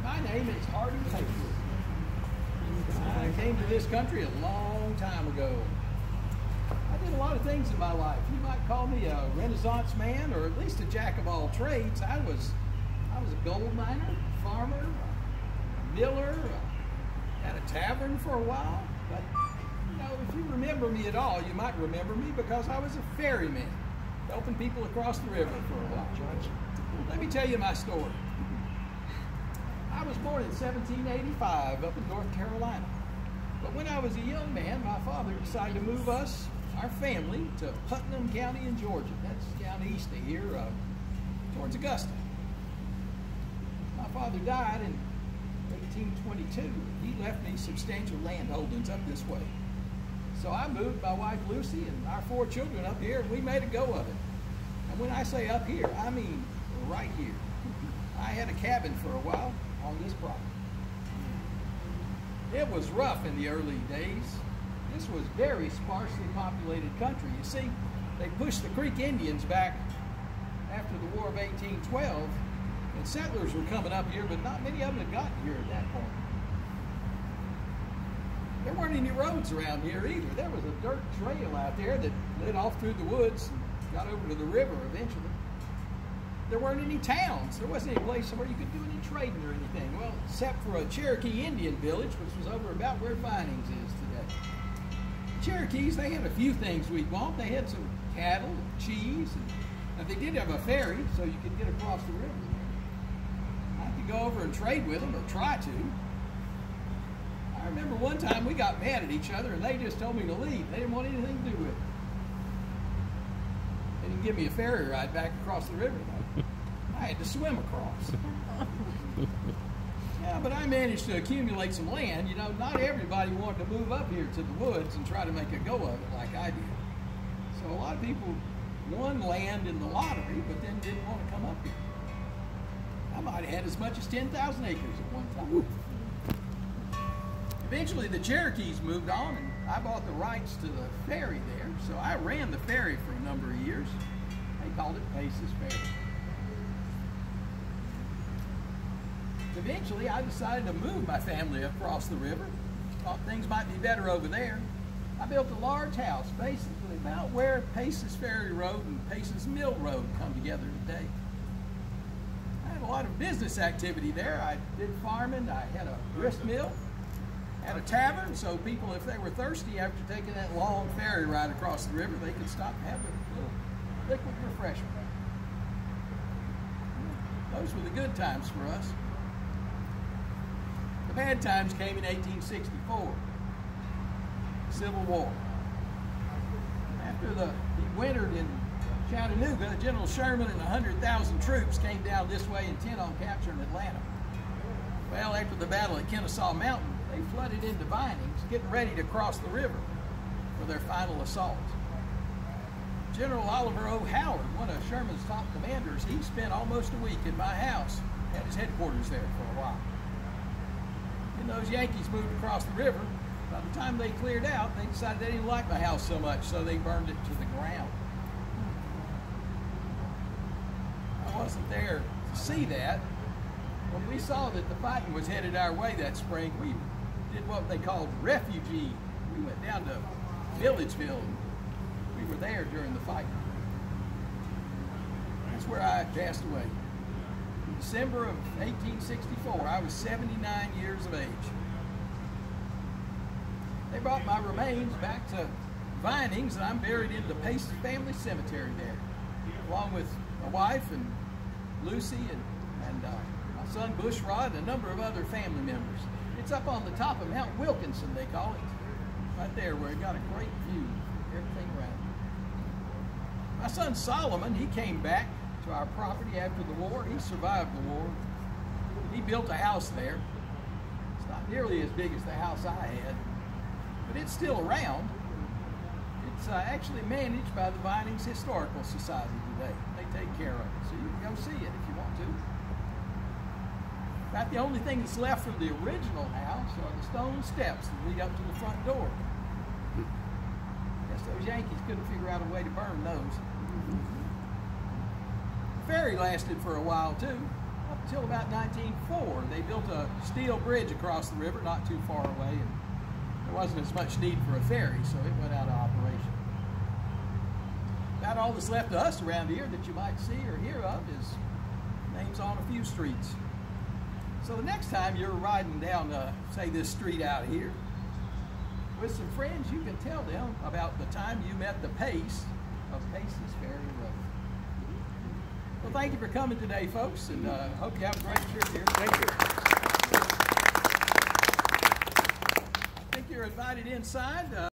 My name is Hardy Pacer. I came to this country a long time ago. I did a lot of things in my life. You might call me a Renaissance man, or at least a jack of all trades. I was a gold miner, farmer, a miller, had a tavern for a while. But you know, if you remember me at all, you might remember me because I was a ferryman, helping people across the river for a while. Let me tell you my story. I was born in 1785 up in North Carolina. But when I was a young man, my father decided to move us, our family, to Putnam County in Georgia. That's down east of here, towards Augusta. My father died in 1822. He left me substantial land holdings up this way. So I moved my wife Lucy and our 4 children up here, and we made a go of it. And when I say up here, I mean right here. I had a cabin for a while on this property. It was rough in the early days. This was very sparsely populated country. You see, they pushed the Creek Indians back after the War of 1812, and settlers were coming up here, but not many of them had gotten here at that point. There weren't any roads around here either. There was a dirt trail out there that led off through the woods and got over to the river eventually. There weren't any towns. There wasn't any place where you could do any trading or anything. Well, except for a Cherokee Indian village, which was over about where Vinings is today. The Cherokees, they had a few things we'd want. They had some cattle, cheese, and they did have a ferry, so you could get across the river. I could go over and trade with them, or try to. I remember one time we got mad at each other, and they just told me to leave. They didn't want anything to do with it. They didn't give me a ferry ride back across the river. I had to swim across. Yeah, but I managed to accumulate some land. You know, not everybody wanted to move up here to the woods and try to make a go of it like I did. So a lot of people won land in the lottery, but then didn't want to come up here. I might have had as much as 10,000 acres at one time. Eventually the Cherokees moved on, and I bought the rights to the ferry there, so I ran the ferry for a number of years. They called it Paces Ferry. Eventually I decided to move my family across the river. Thought things might be better over there. I built a large house, basically about where Paces Ferry Road and Paces Mill Road come together today. I had a lot of business activity there. I did farming, I had a grist mill, had a tavern, so people, if they were thirsty after taking that long ferry ride across the river, they could stop and have a little liquid refreshment. Those were the good times for us. The bad times came in 1864, Civil War. After he wintered in Chattanooga, General Sherman and 100,000 troops came down this way intent on capturing Atlanta. Well, after the battle at Kennesaw Mountain, they flooded into Vinings, getting ready to cross the river for their final assault. General Oliver O. Howard, one of Sherman's top commanders, he spent almost a week in my house, had his headquarters there for a while. Then those Yankees moved across the river. By the time they cleared out, they decided they didn't like my house so much, so they burned it to the ground. I wasn't there to see that. When we saw that the fighting was headed our way that spring, we did what they called refugee. We went down to Milledgeville. We were there during the fight. That's where I passed away. In December of 1864, I was 79 years of age. They brought my remains back to Vinings, and I'm buried in the Paces family cemetery there, along with my wife and Lucy and my son Bushrod and a number of other family members. It's up on the top of Mount Wilkinson, they call it, right there where it got a great view of everything around it. My son Solomon, he came back to our property after the war. He survived the war. He built a house there. It's not nearly as big as the house I had, but it's still around. It's actually managed by the Vinings Historical Society today. They take care of it, so you can go see it if you want to. About the only thing that's left from the original house are the stone steps that lead up to the front door. Guess those Yankees couldn't figure out a way to burn those. The ferry lasted for a while too, up until about 1904. they built a steel bridge across the river not too far away, and there wasn't as much need for a ferry, so it went out of operation. About all that's left of us around here that you might see or hear of is names on a few streets. So the next time you're riding down, say, this street out here with some friends, you can tell them about the time you met the pace of Paces Ferry Rd. Well, thank you for coming today, folks, and hope you have a great trip here. Thank you. I think you're invited inside.